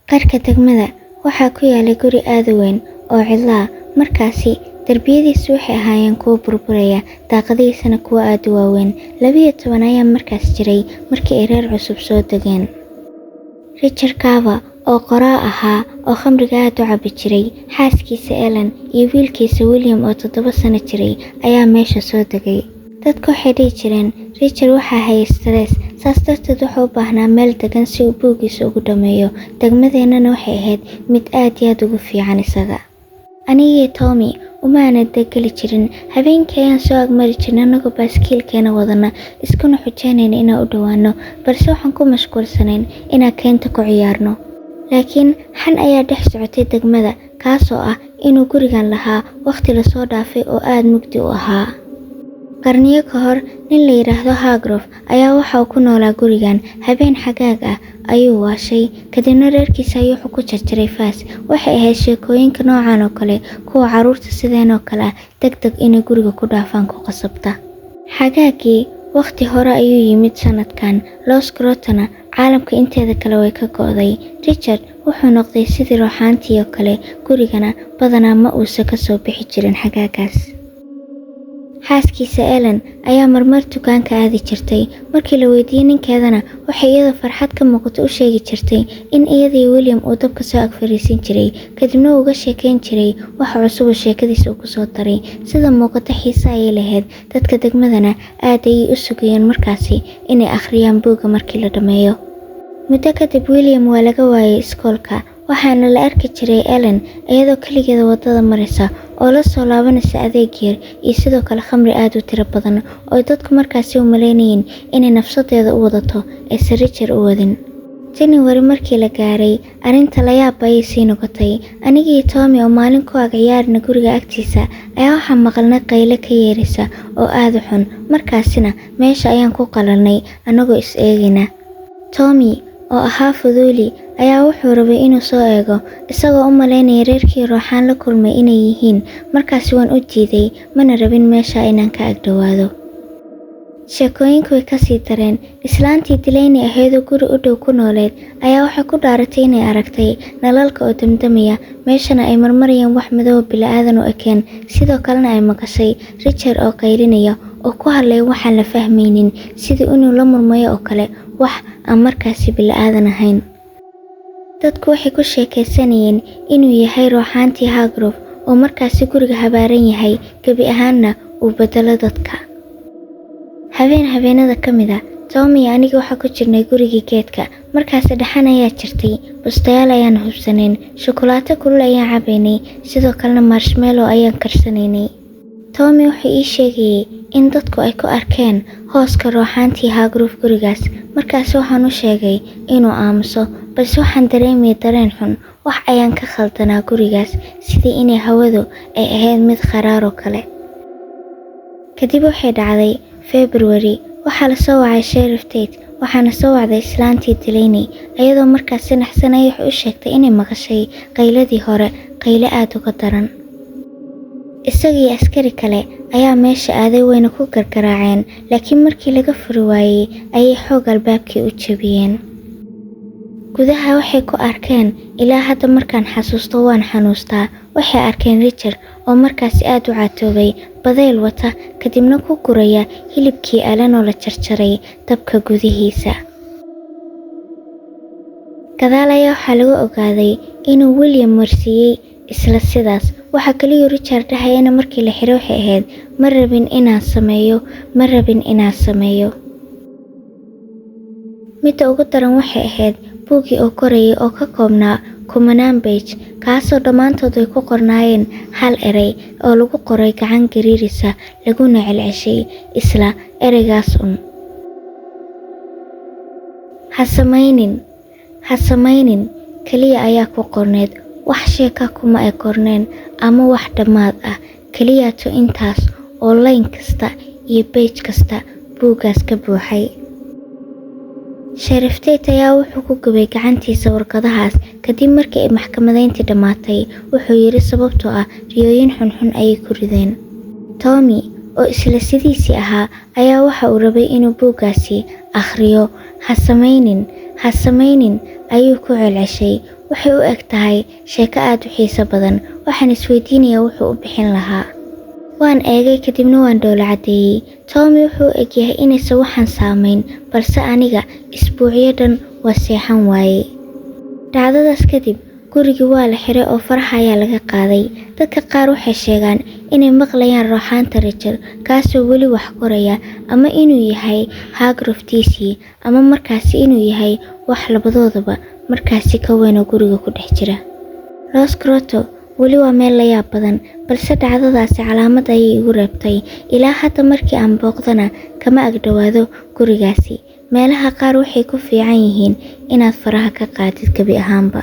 Qarka degmada waxaa ku yaalay guri aad u weyn oo cidla ah. Markaasi darbiyadiisu waxay ahaayeen kuwo burburaya, daaqadihiisana kuwo aad u waaweyn. 12 ayaa markaas jiray markii ay reer cusub soo degeen. Richard Carver oo qoraa ahaa oo khamriga aad u cabi jiray, xaaskiisa Ellen iyo wiilkiisa William oo 7 sano jiray ayaa meesha soo degay. Dadku waxay dhihi jireen Richard waxaa hayay stress, saas darteed wuxuu u baahnaa meel degan si uu buuggiisa ugu dhameeyo. Degmadeennana waxay ahayd mid aad iyo aad ugu fiican isaga. Anigii Tommy uma aanan degeli jirin. Habeenkii ayaan soo agmari jirnay anagoo baaskiilkeena wadana, iskuna xujeynayna inaan u dhowaano, balse waxaan ku mashquulsanayn inaan keenta ku ciyaarno. Laakiin xan ayaa dhex socotay degmada, kaasoo ah inuu gurigan lahaa waqti la soo dhaafay oo aad mugdi u ahaa. Qarniyo ka hor, nin la yiraahdo Hargrove ayaa waxa uu ku noolaa gurigan. Habeen xagaag ah ayuu waashay, kadibna reerkiisa ayuu ku jarjaray faas. Waxay ahayd sheekooyinka noocan oo kale kuwa carruurta sideen oo kale degdeg inay guriga ku dhaafaan ku qasabta. Xagaagii waqti hore ayuu yimid sanadkan. Los Grotona caalamka inteeda kale way ka go'day. Richard wuxuu noqday sidii ruuxaantii oo kale, gurigana badanaa ma uusan ka soo bixi jirin xagaagaas. Xaaskiisa Ellen ayaa marmar dukaanka aadi jirtay. Markii la weydiiyay ninkeedana, waxay iyada farxad ka muuqato u sheegi jirtay in iyadii William uu dabka soo ag fariisin jiray, kadibna uu uga sheekayn jiray waxa cusub oo sheekadiisa uu ku soo daray. Sida muuqata xiise ayay lahayd. Dadka degmadana aad ayay u sugayeen markaasi inay akhriyaan buugga markii la dhameeyo. Muddo kadib William waa laga waayay iskoolka, waxaana la arki jiray Ellen iyadoo kaligeeda wadada maraysa oo la soo laabanaysa adeeg yar iyo sidoo kale khamri aad u tiro badan oo dadku markaasi u maleynayeen inay nafsadeeda u wadato ee Richard u wadin. January markii la gaaray, arrinta la yaab ayay sii noqotay. Anigii Tommy oo maalin ku ag ciyaarna guriga agtiisa ayaa waxaa maqalnay qayle ka yeeraysa oo aad u xun. Markaasina meesha ayaan ku qalanay anagoo is eegayna. Tommy oo ahaa fuduuli ayaa wuxuu rabay inuu soo eego, isagoo u maleynaya reerkii ruuxaan la kulmay inay yihiin. Markaasi waan u diiday, mana rabin meesha inaan ka ag dhawaado. Sheekooyinku way ka sii dareen. Islaantii Delaney ahaydoo guri u dhow ku nooleed ayaa waxay ku dhaaratay inay aragtay nalalka oo damdamaya, meeshana ay marmarayaan wax madow bilaadan u ekeen. Sidoo kalena ay maqashay Richard oo qaylinaya oo ku hadlay waxaan la fahmaynin, sidii inuu la murmayo oo kale wax aan markaasi bilaadan ahayn. Dadku waxay ku sheekaysanayeen inuu yahay ruuxaantii Hargrove oo markaasi guriga habaaran yahay, gabi ahaanna uu bedelo dadka. Habeenada ka mid ah, Tommy iyo aniga waxaa ku jirnay gurigii geedka. Markaasi dhaxan ayaa jirtay, bustayaal ayaan hubsanayn, shukulaato kulul ayaan cabaynay, sidoo kalena marshmallow ayaan karsanaynay. Tommy wuxuu ii sheegayay in dadku ay ku arkeen hooska ruuxaantii Hargrove gurigaas. Markaasi waxaan u sheegay inuu aamuso, balse waxaan dareemay dareen xun. Wax ayaan ka khaldanaa gurigaas, sidii inay hawadu ay ahayd mid qaraar oo kale. Kadib waxay dhacday February, waxaa la soo wacay Sheriff Tate, waxaana soo wacday islaantii Delaney. Iyadoo markaasi naxsan ayay u sheegtay inay maqashay qayladii hore, qayle aad uga daran. Isagii askari kale ayaa meesha aaday wayna ku gargaraaceen, laakiin markii laga furi waayay ayay xoog albaabkii u jabiyeen. Gudaha waxay ku arkeen, ilaa hadda markaan xasuusto waan xanuustaa. Waxay arkeen Richard oo markaasi aad u caatoobay, badayl wata, kadibna ku guraya hilibkii Ellen oo la jarjaray dabka gudihiisa. Gadaal ayaa waxaa lagu ogaaday inuu William marsiiyey isla sidaas. Waxa kaliya Richard dhahayna markii la xiray waxay ahayd ma rabin inaan sameeyo. Midda ugu daran waxay ahayd buuggii oo korayay oo ka koobnaa 10 page, kaasoo dhammaantood ay ku qornaayeen hal eray oo lagu qoray gacan gariirisa, laguna celceshay isla ereygaas un. Ha samaynin kaliya ayaa ku qorneed, wax sheeka kuma ay qorneen ama wax dhammaad ah, kaliyaato intaas oo line kasta iyo page kasta buuggaas ka buuxay. Sheriff Tate ayaa wuxuu ku gubay gacantiisa warqadahaas. Kadib markii ay maxkamadayntii dhammaatay, wuxuu yiri sababtoo ah riyooyin xunxun ayay ku rideen. Tommy oo isla sidiisii ahaa ayaa waxa uu rabay inuu buuggaasi akhriyo. Ha samaynin ayuu ku celceshay. waxay u eg tahay sheeko aad u xiiso badan. Waxaan isweydiinayaa wuxuu u bixin lahaa. Waan eegay kadibna waan dhoola cadeeyay. Tommy wuxuu egyahay inaysan waxaan saamayn, balse aniga isbuucyo dhan waa seexan waayey. Dhacdadaas kadib, gurigii waa la xiray oo faraha ayaa laga qaaday. Dadka qaar waxay sheegaan inay maqlayaan rooxaanta Rachel, kaasoo weli wax koraya, ama inuu yahay haagroftiisii, ama markaasi inuu yahay wax labadoodaba markaasi ka weyn oo guriga ku dhex jira. Rose Grotto weli waa meel la yaab badan, balse dhacdadaasi calaamad ayay igu reebtay. Ilaa hadda markii aan booqdana kama agdhowaado gurigaasi. Meelaha qaar waxay ku fiican yihiin inaad faraha ka qaadid gabi ahaanba.